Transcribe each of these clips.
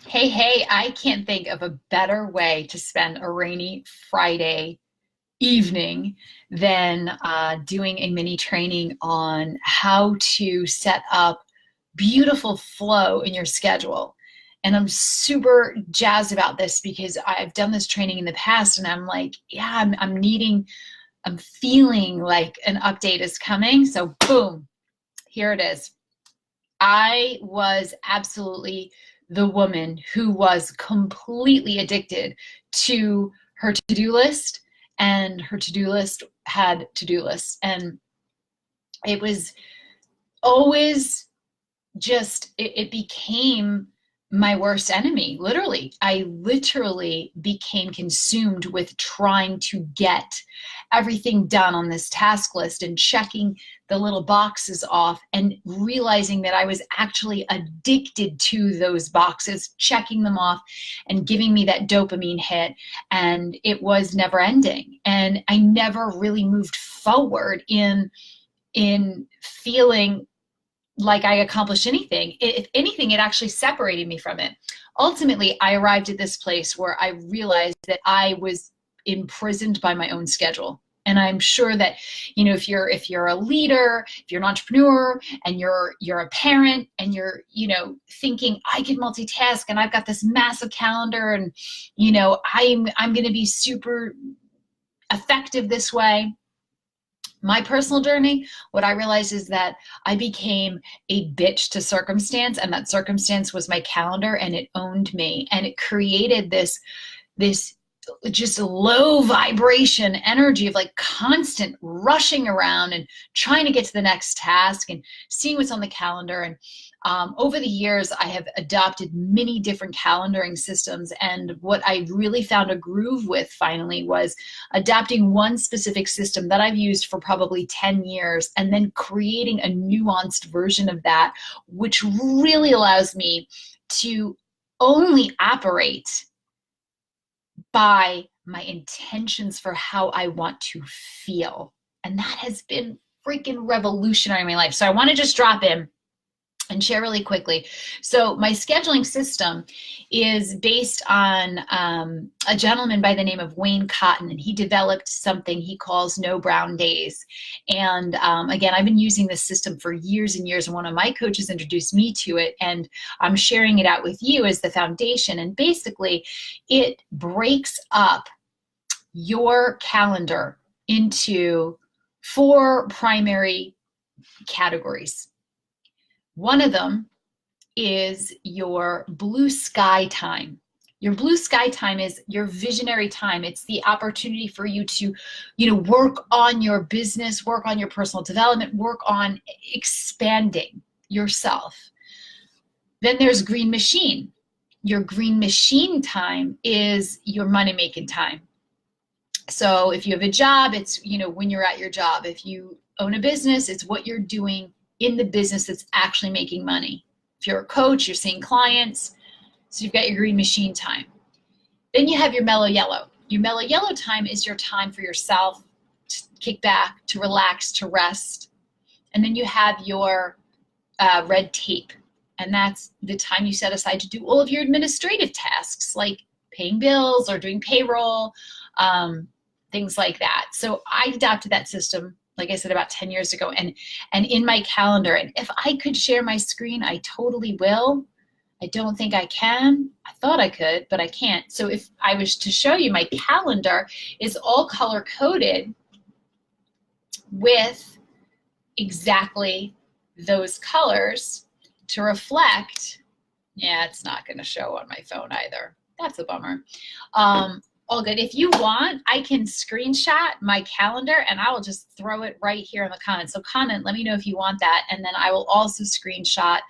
Hey, I can't think of a better way to spend a rainy Friday evening than doing a mini training on how to set up beautiful flow in your schedule. And I'm super jazzed about this because I've done this training in the past and I'm like, yeah, I'm feeling like an update is coming. So boom, here it is. I was absolutely the woman who was completely addicted to her to-do list, and her to-do list had to-do lists. And it was always it became my worst enemy. Literally, I literally became consumed with trying to get everything done on this task list and checking the little boxes off and realizing that I was actually addicted to those boxes, checking them off and giving me that dopamine hit. And it was never ending. And I never really moved forward in feeling like I accomplished anything. If anything, it actually separated me from it. Ultimately, I arrived at this place where I realized that I was imprisoned by my own schedule. And I'm sure that, if you're a leader, if you're an entrepreneur, and you're a parent, and you're, thinking I can multitask, and I've got this massive calendar, and I'm going to be super effective this way. My personal journey, what I realized is that I became a bitch to circumstance, and that circumstance was my calendar, and it owned me, and it created this just low vibration energy of like constant rushing around and trying to get to the next task and seeing what's on the calendar. And over the years, I have adopted many different calendaring systems. And what I really found a groove with finally was adapting one specific system that I've used for probably 10 years and then creating a nuanced version of that, which really allows me to only operate by my intentions for how I want to feel. And that has been freaking revolutionary in my life. So I want to just drop in and share really quickly. So my scheduling system is based on a gentleman by the name of Wayne Cotton, and he developed something he calls No Brown Days. And again, I've been using this system for years and years, and one of my coaches introduced me to it, and I'm sharing it out with you as the foundation. And basically, it breaks up your calendar into 4 primary categories. One of them is your blue sky time. Your blue sky time is your visionary time. It's the opportunity for you to, work on your business, work on your personal development, work on expanding yourself. Then there's green machine. Your green machine time is your money-making time. So if you have a job, it's, when you're at your job. If you own a business, it's what you're doing in the business that's actually making money. If you're a coach, you're seeing clients, so you've got your green machine time. Then you have your mellow yellow. Your mellow yellow time is your time for yourself, to kick back, to relax, to rest. And then you have your red tape, and that's the time you set aside to do all of your administrative tasks, like paying bills or doing payroll, things like that. So I adopted that system, like I said, about 10 years ago, and in my calendar. And if I could share my screen, I totally will. I don't think I can. I thought I could, but I can't. So if I was to show you, my calendar is all color coded with exactly those colors to reflect. Yeah, it's not going to show on my phone either. That's a bummer. All good. If you want, I can screenshot my calendar and I will just throw it right here in the comments. So comment, let me know if you want that. And then I will also screenshot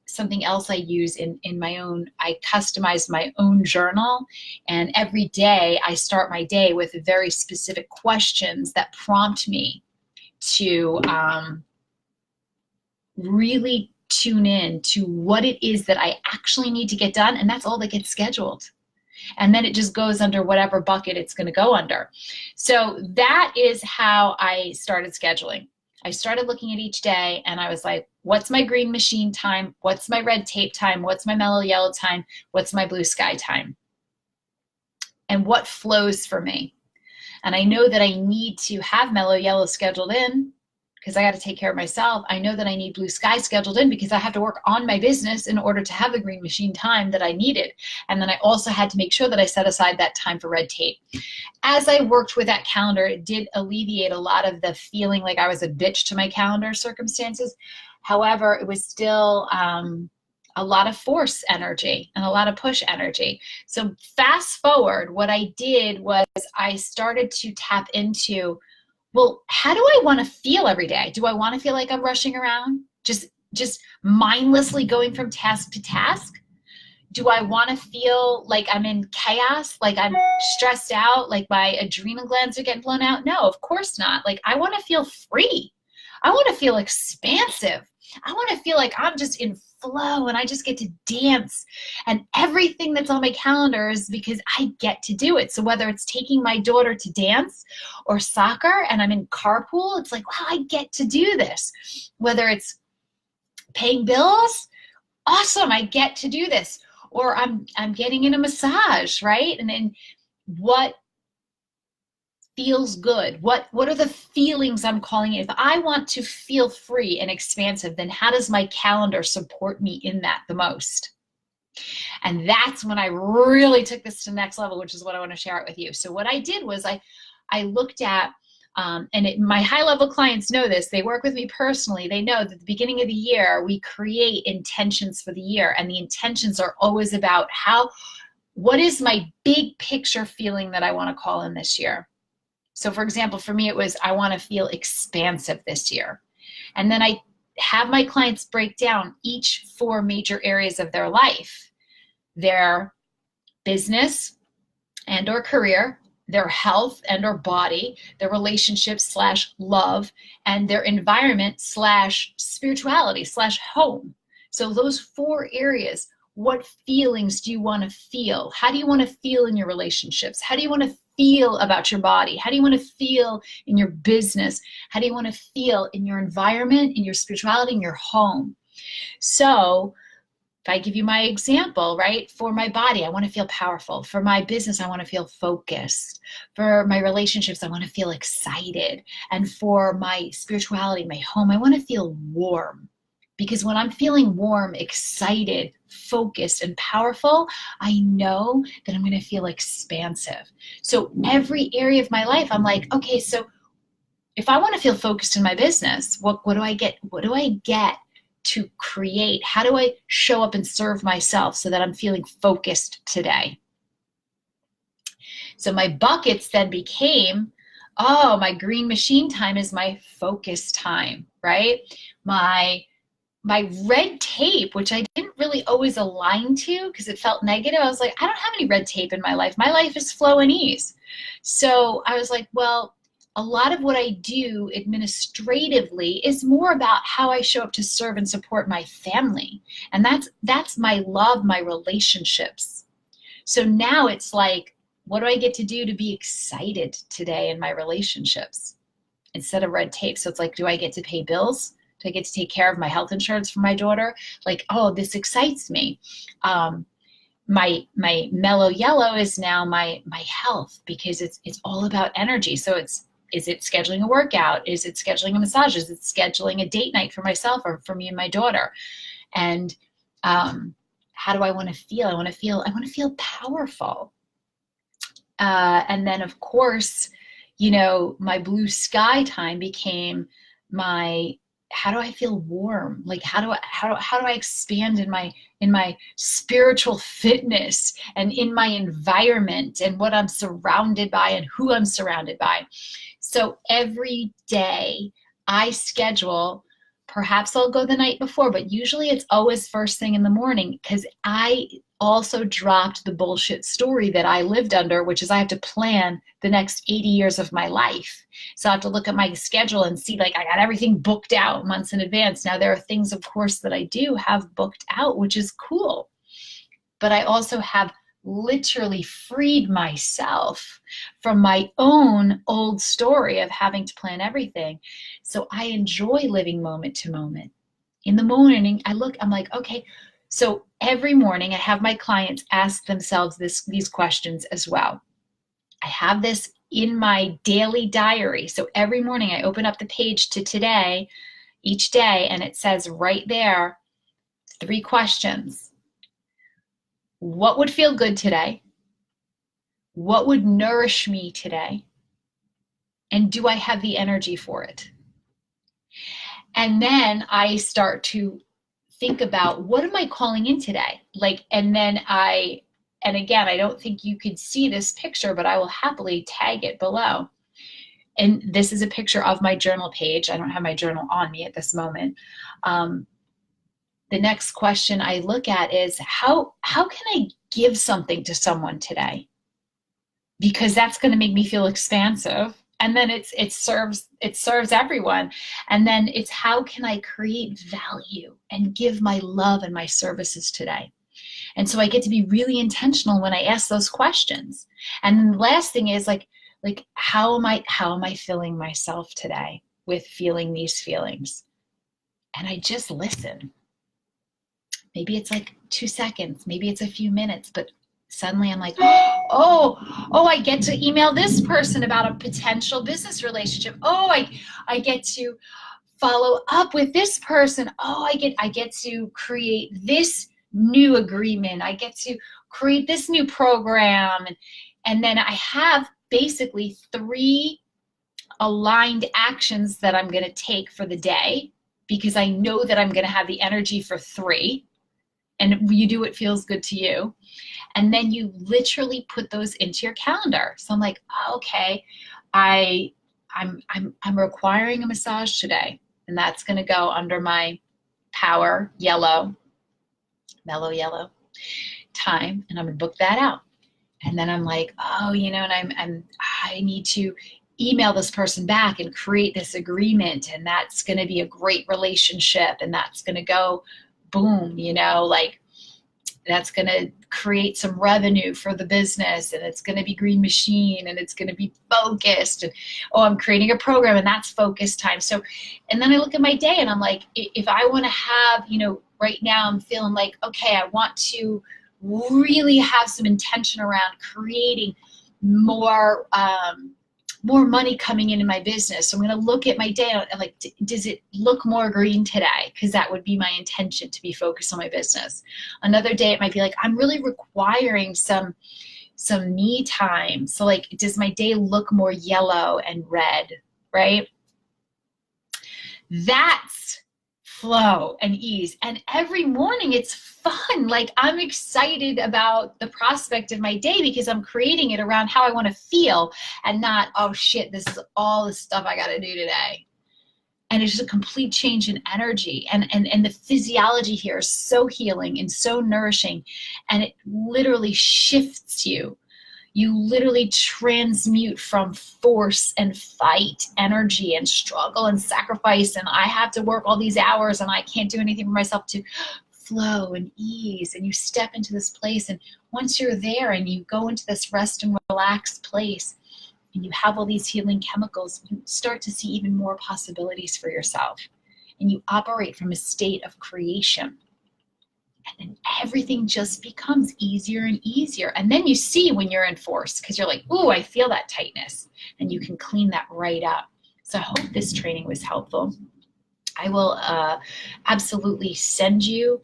something else I use in my own, I customize my own journal. And every day I start my day with very specific questions that prompt me to really tune in to what it is that I actually need to get done. And that's all that gets scheduled. And then it just goes under whatever bucket it's going to go under. So that is how I started scheduling. I started looking at each day and I was like, What's my green machine time? What's my red tape time? What's my mellow yellow time? What's my blue sky time? And what flows for me? And I know that I need to have mellow yellow scheduled in because I got to take care of myself. I know that I need blue sky scheduled in because I have to work on my business in order to have the green machine time that I needed. And then I also had to make sure that I set aside that time for red tape. As I worked with that calendar, it did alleviate a lot of the feeling like I was a bitch to my calendar circumstances. However, it was still a lot of force energy and a lot of push energy. So fast forward, what I did was I started to tap into, well, how do I want to feel every day? Do I want to feel like I'm rushing around, just mindlessly going from task to task? Do I want to feel like I'm in chaos, like I'm stressed out, like my adrenal glands are getting blown out? No, of course not. Like, I want to feel free. I want to feel expansive. I want to feel like I'm just in flow and I just get to dance. And everything that's on my calendar is because I get to do it. So whether it's taking my daughter to dance or soccer and I'm in carpool, it's like, wow, I get to do this. Whether it's paying bills, awesome, I get to do this. Or I'm getting in a massage, right? And then what feels good? What are the feelings I'm calling it? If I want to feel free and expansive, then how does my calendar support me in that the most? And that's when I really took this to the next level, which is what I want to share it with you. So what I did was I looked at, my high-level clients know this. They work with me personally. They know that at the beginning of the year, we create intentions for the year. And the intentions are always about what is my big picture feeling that I want to call in this year? So for example, for me, it was, I want to feel expansive this year. And then I have my clients break down each 4 major areas of their life: their business and or career, their health and or body, their relationships / love, and their environment / spirituality / home. So those 4 areas, what feelings do you want to feel? How do you want to feel in your relationships? How do you want to feel about your body? How do you want to feel in your business? How do you want to feel in your environment, in your spirituality, in your home? So if I give you my example, right? For my body, I want to feel powerful. For my business, I want to feel focused. For my relationships, I want to feel excited. And for my spirituality, my home, I want to feel warm. Because when I'm feeling warm, excited, focused, and powerful, I know that I'm going to feel expansive. So every area of my life, I'm like, okay, so if I want to feel focused in my business, what do I get? What do I get to create? How do I show up and serve myself so that I'm feeling focused today? So my buckets then became, oh, my green machine time is my focus time, right? My red tape, which I didn't really always align to because it felt negative. I was like, I don't have any red tape in my life. My life is flow and ease. So I was like, well, a lot of what I do administratively is more about how I show up to serve and support my family. And that's my love, my relationships. So now it's like, what do I get to do to be excited today in my relationships instead of red tape? So it's like, do I get to pay bills? Do I get to take care of my health insurance for my daughter? Like, oh, this excites me. My mellow yellow is now my health because it's all about energy. So is it scheduling a workout? Is it scheduling a massage? Is it scheduling a date night for myself or for me and my daughter? And how do I want to feel? I want to feel powerful. And then of course, my blue sky time became my, how do I feel warm? Like how do I expand in my spiritual fitness and in my environment and what I'm surrounded by and who I'm surrounded by? So every day I schedule, perhaps I'll go the night before, but usually it's always first thing in the morning because I also dropped the bullshit story that I lived under, which is I have to plan the next 80 years of my life. So I have to look at my schedule and see, like, I got everything booked out months in advance. Now there are things, of course, that I do have booked out, which is cool. But I also have literally freed myself from my own old story of having to plan everything. So I enjoy living moment to moment. In the morning, I look, I'm like, okay. So every morning I have my clients ask themselves these questions as well. I have this in my daily diary. So every morning I open up the page to today, each day, and it says right there, 3 questions. What would feel good today? What would nourish me today? And do I have the energy for it? And then I start to think about, what am I calling in today? Like, and again, I don't think you could see this picture, but I will happily tag it below. And this is a picture of my journal page. I don't have my journal on me at this moment. The next question I look at is, how can I give something to someone today? Because that's going to make me feel expansive. And then it serves everyone. And then it's, how can I create value and give my love and my services today? And so I get to be really intentional when I ask those questions. And then the last thing is like how am I filling myself today with feeling these feelings? And I just listen. Maybe it's like 2 seconds, maybe it's a few minutes, but suddenly I'm like, oh, I get to email this person about a potential business relationship. Oh, I get to follow up with this person. Oh, I get to create this new agreement. I get to create this new program. And then I have basically 3 aligned actions that I'm going to take for the day, because I know that I'm going to have the energy for 3. And you do what feels good to you. And then you literally put those into your calendar. So I'm like, okay, I'm requiring a massage today, and that's going to go under my power yellow, mellow yellow time, and I'm going to book that out. And then I'm like, oh, and I need to email this person back and create this agreement, and that's going to be a great relationship, and that's going to go boom, like that's going to create some revenue for the business, and it's going to be green machine, and it's going to be focused, and I'm creating a program, and that's focus time. So, and then I look at my day and I'm like, if I want to have, right now I'm feeling like, okay, I want to really have some intention around creating more money coming into my business. So I'm going to look at my day and like, does it look more green today? Because that would be my intention, to be focused on my business. Another day it might be like, I'm really requiring some me time. So like, does my day look more yellow and red, right? That's flow and ease. And every morning it's fun. Like, I'm excited about the prospect of my day because I'm creating it around how I want to feel, and not, oh shit, this is all the stuff I got to do today. And it's just a complete change in energy. And the physiology here is so healing and so nourishing. And it literally shifts you. You literally transmute from force and fight energy and struggle and sacrifice, and I have to work all these hours and I can't do anything for myself, to flow and ease. And you step into this place, and once you're there and you go into this rest and relax place, and you have all these healing chemicals, you start to see even more possibilities for yourself, and you operate from a state of creation. And then everything just becomes easier and easier. And then you see when you're in force, because you're like, ooh, I feel that tightness. And you can clean that right up. So I hope this training was helpful. I will absolutely send you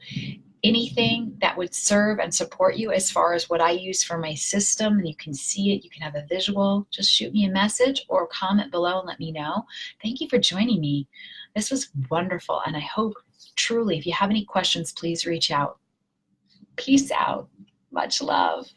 anything that would serve and support you as far as what I use for my system. And you can see it. You can have a visual. Just shoot me a message or comment below and let me know. Thank you for joining me. This was wonderful. And I hope, truly, if you have any questions, please reach out. Peace out. Much love.